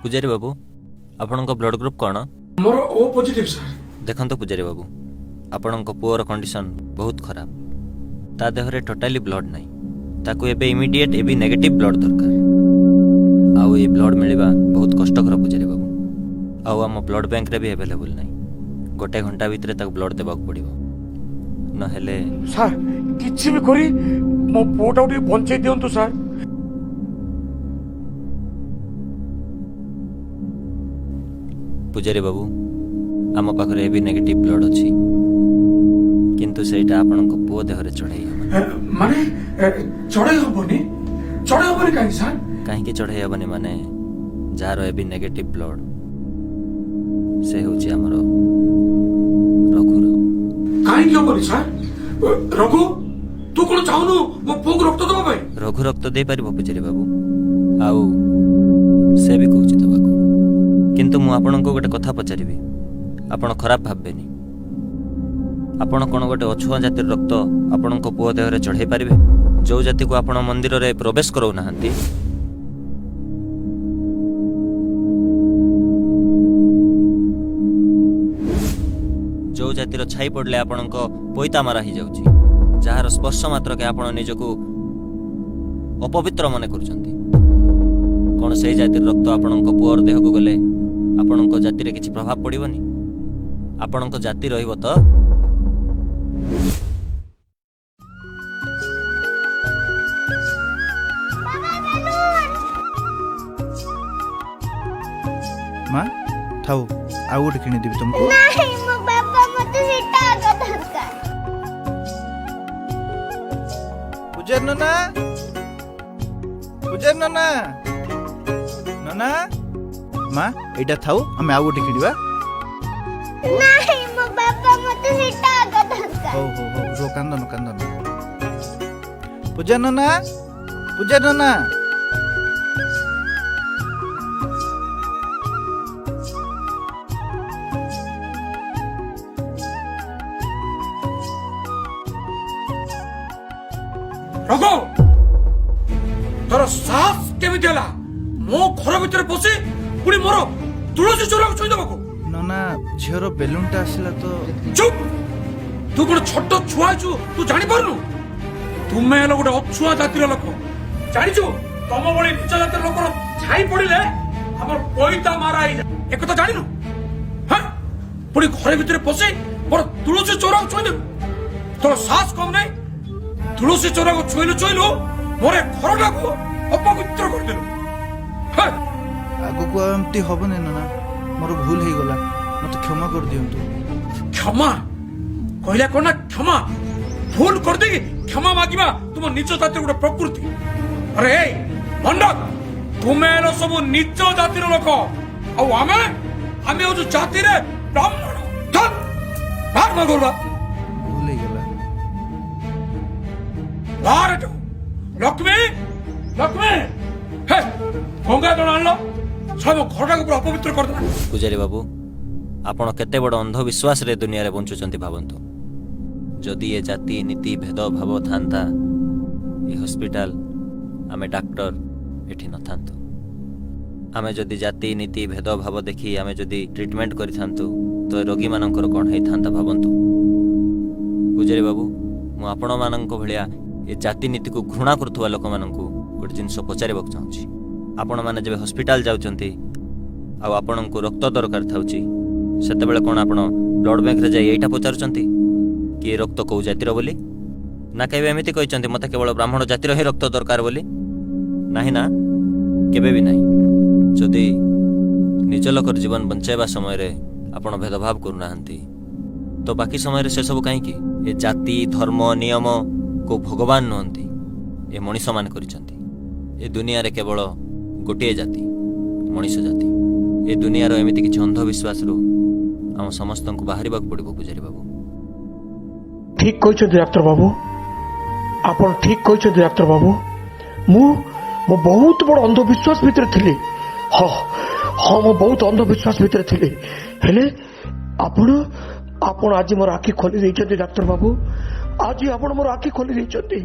ପୂଜାରୀ ବାବୁ ଆପଣଙ୍କ blood group କ'ଣ? ମୋର ଓ ପଜିଟିଭ ସାର୍। ଦେଖନ୍ତୁ ପୂଜାରୀ ବାବୁ, ଆପଣଙ୍କ ପୁଅର କଣ୍ଡିସନ୍ ବହୁତ ଖରାପ। ତା ଦେହରେ ଟୋଟାଲି ବ୍ଲଡ୍ ନାହିଁ। ତାକୁ ଏବେ ଇମିଡିଏଟ୍ ଏବେ ନେଗେଟିଭ୍ ବ୍ଲଡ୍ ଦରକାର। ଆଉ ଏ ବ୍ଲଡ୍ ମିଳିବା ବହୁତ କଷ୍ଟକର ପୂଜାରୀ ବାବୁ। ଆଉ ଆମ ବ୍ଲଡ୍ ବ୍ୟାଙ୍କରେ ବି ଆଭେଲେବୁଲ୍ ନାହିଁ। 1 ଘଣ୍ଟା ଭିତରେ ତାକୁ ବ୍ଲଡ୍ ଦେବାକୁ ପଡ଼ିବ, ନହେଲେ ସାର୍ କିଛି ବି କରି ମୋ ପୁଅଟାକୁ ଟିକେ ବଞ୍ଚେଇ ଦିଅନ୍ତୁ ସାର୍। ପୂଜାରୀ ବାବୁ, ଆମ ପାଖରେ ଏବେ ନେଗେଟିଭ୍ ବ୍ଲଡ୍ ଅଛି, କିନ୍ତୁ ସେଇଟା ଆପଣଙ୍କ ପୁଅ ଦେହରେ ଚଢ଼େଇ ହେବ। ମାନେ ଚଢେଇ ହବନି? ଚଢେଇ ହବନି କାହିଁକି ସାର୍? କାହିଁକି ଚଢ଼େଇ ହେବନି ମାନେ, ଯାହାର ଏବେ ନେଗେଟିଭ୍ ବ୍ଲଡ୍ ସେ ହେଉଛି ଆମର ରଘୁର। କାହିଁକି ହବନି ସାର୍? ରଘୁ, ତୁ କଣ ଚାହୁଁନୁ ମୋ ପୁଅକୁ ରକ୍ତ ଦେବା ପାଇଁ? ରଘୁ ରକ୍ତ ଦେଇପାରିବ ପୂଜାରୀ ବାବୁ, ଆଉ ସେ ବି କହୁଛି ଦେବାକୁ। କିନ୍ତୁ ମୁଁ ଆପଣଙ୍କୁ ଗୋଟେ କଥା ପଚାରିବି, ଆପଣ ଖରାପ ଭାବିବେନି। ଆପଣ କ'ଣ ଗୋଟେ ଅଛୁଆଁ ଜାତିର ରକ୍ତ ଆପଣଙ୍କ ପୁଅ ଦେହରେ ଚଢ଼େଇ ପାରିବେ, ଯେଉଁ ଜାତିକୁ ଆପଣ ମନ୍ଦିରରେ ପ୍ରବେଶ କରାଉନାହାନ୍ତି? ଯେଉଁ ଜାତିର ଛାଇ ପଡ଼ିଲେ ଆପଣଙ୍କ ପଇତା ମାରା ହେଇଯାଉଛି, ଯାହାର ସ୍ପର୍ଶ ମାତ୍ରକେ ଆପଣ ନିଜକୁ ଅପବିତ୍ର ମନେ କରୁଛନ୍ତି, କ'ଣ ସେଇ ଜାତିର ରକ୍ତ ଆପଣଙ୍କ ପୁଅର ଦେହକୁ ଗଲେ ଆପଣଙ୍କ ଜାତିରେ କିଛି ପ୍ରଭାବ ପଡ଼ିବନି? ଆପଣଙ୍କ ଜାତି ରହିବ ତ? ମା ଥାଉ, ଆଉ ଗୋଟେ କିଣିଦେବି ତୁମକୁ। नहीं मो बाबा मते सेटा आगा दरकार। ପୂଜାରୀ ନନା, ପୂଜାରୀ ନନା, ନନା, ମା ଏଇଟା ଥାଉ, ଆମେ ଆଉ ଗୋଟେ କିଣିବା। नहीं मो बाबा मते सेटा आगा दरकार। ହଉ ହଉ ହଉ, ରୁହ, କାନ୍ଦନ କାନ୍ଦନ। ପୂଜାରୀ ନନା, ପୂଜାରୀ ନନା, ରଘୁ, ତୋର ସାହସ କେମିତି ହେଲା ମୋ ଘର ଭିତରେ ପଶି ପୁଣି ମୋର ତୁଳସୀ ଚୋରାକୁ ଛୁଇଁ ଦେବାକୁ? ନନା ଝିଅର ବେଲୁନଟା ଆସିଲା ତ। ଚୁପ! ତୁ କଣ ଛୋଟ ଛୁଆ ହେଇଛୁ? ତୁ ଜାଣିପାରୁନୁ? ତୁମେ ହେଲ ଗୋଟେ ଅଛୁଆ ଜାତିର ଲୋକ। ଜାଣିଛୁ, ତମ ଭଳି ନିଚ ଜାତିର ଲୋକର ଛାଇ ପଡିଲେ ଆମର ପଇତା ମାରା ହେଇଯାଏ। ଏକଥା ଜାଣିନୁ? ହଁ, ପୁଣି ଘରେ ଭିତରେ ପଶି ମୋର ତୁଳସୀ ଚୋରାକୁ ଛୁଇଁ ଦେବୁ? ତୋର ସାହସ କମ ନାହିଁ? ତୁଳସୀ ଚୋରାକୁ ଛୁଇଁଲୁ ମୋର ଏ ଘରଟାକୁ ଅପବିତ୍ର କରିଦେଲୁ। ହଁ, ଆଗକୁ ଆଉ ଏମିତି ହବନି ନନା, ମୋର ଭୁଲ ହେଇଗଲା, ମତେ କ୍ଷମା କରିଦିଅନ୍ତୁ। କ୍ଷମା କହିଲା କଣ ନା? କ୍ଷମା ଭୁଲ କରିଦେଇକି କ୍ଷମା ମାଗିବା ତୁମ ନିଜ ଜାତିର ଗୋଟେ ପ୍ରକୃତି। ଆରେ ଏଇ ମଣ୍ଡକ, ତୁମେ ହେଲ ସବୁ ନିଜ ଜାତିର ଲୋକ, ଆଉ ଆମେ ହଉଛୁ ଜାତିରେ ବ୍ରାହ୍ମଣ। ଚାଲ, ବାହାର ମା ଗଲା, ଭୁଲ ହେଇଗଲା। ବାହାର ଏଠୁ। ଲକ୍ଷ୍ମୀ, ଲକ୍ଷ୍ମୀ, ହେ ଗଙ୍ଗା ଜଳ ଆଣିଲ, ସବୁ ଘରଟାକୁ ପୁରା ଅପବିତ୍ର କରିଦେଲା। ପୂଜାରୀ ବାବୁ, ଆପଣ କେତେ ବଡ଼ ଅନ୍ଧବିଶ୍ୱାସରେ ଦୁନିଆରେ ବଞ୍ଚୁଛନ୍ତି ଭାବନ୍ତୁ। ଯଦି ଏ ଜାତି ନୀତି ଭେଦଭାବ ଥାନ୍ତା, ଏ ହସ୍ପିଟାଲ, ଆମେ ଡାକ୍ତର ଏଠି ନଥାନ୍ତୁ। ଆମେ ଯଦି ଜାତି ନୀତି ଭେଦଭାବ ଦେଖି ଆମେ ଯଦି ଟ୍ରିଟମେଣ୍ଟ କରିଥାନ୍ତୁ, ତ ରୋଗୀମାନଙ୍କର କ'ଣ ହେଇଥାନ୍ତା ଭାବନ୍ତୁ। ପୂଜାରୀ ବାବୁ, ମୁଁ ଆପଣମାନଙ୍କ ଭଳିଆ ଏ ଜାତି ନୀତିକୁ ଘୃଣା କରୁଥିବା ଲୋକମାନଙ୍କୁ ଗୋଟେ ଜିନିଷ ପଚାରିବାକୁ ଚାହୁଁଛି। ଆପଣମାନେ ଯେବେ ହସ୍ପିଟାଲ ଯାଉଛନ୍ତି ଆଉ ଆପଣଙ୍କୁ ରକ୍ତ ଦରକାର ଥାଉଛି, ସେତେବେଳେ କ'ଣ ଆପଣ ବ୍ଲଡ୍ ବ୍ୟାଙ୍କରେ ଯାଇ ଏଇଟା ପଚାରୁଛନ୍ତି କି ଏ ରକ୍ତ କେଉଁ ଜାତିର ବୋଲି? ନା କେବେ ଏମିତି କହିଛନ୍ତି ମୋତେ କେବଳ ବ୍ରାହ୍ମଣ ଜାତିର ହିଁ ରକ୍ତ ଦରକାର ବୋଲି? ନାହିଁ ନା, କେବେ ବି ନାହିଁ। ଯଦି ନିଜ ଲୋକର ଜୀବନ ବଞ୍ଚାଇବା ସମୟରେ ଆପଣ ଭେଦଭାବ କରୁନାହାନ୍ତି, ତ ବାକି ସମୟରେ ସେସବୁ କାହିଁକି? ଏ ଜାତି ଧର୍ମ ନିୟମ କେଉଁ ଭଗବାନ ନୁହନ୍ତି, ଏ ମଣିଷମାନେ କରିଛନ୍ତି। ଏ ଦୁନିଆରେ କେବଳ ଗୋଟିଏ ଜାତି, ମଣିଷ ଜାତି। ଏ ଦୁନିଆର ଏମିତି କିଛି ଅନ୍ଧବିଶ୍ୱାସରୁ ଆମ ସମସ୍ତଙ୍କୁ ବାହାରିବାକୁ ପଡ଼ିବ ପୂଜାରୀ ବାବୁ। ଠିକ କହିଛନ୍ତି ଡାକ୍ତର ବାବୁ, ଆପଣ ଠିକ କହିଛନ୍ତି ଡାକ୍ତର ବାବୁ। ମୁଁ ବହୁତ ବଡ଼ ଅନ୍ଧବିଶ୍ୱାସ ଭିତରେ ଥିଲି। ହଁ ହଁ, ମୁଁ ବହୁତ ଅନ୍ଧବିଶ୍ୱାସ ଭିତରେ ଥିଲି। ହେଲେ ଆପଣ ଆଜି ମୋର ଆଖି ଖୋଲି ଦେଇଛନ୍ତି ଡାକ୍ତର ବାବୁ। ଆଜି ଆପଣ ମୋର ଆଖି ଖୋଲି ଦେଇଛନ୍ତି।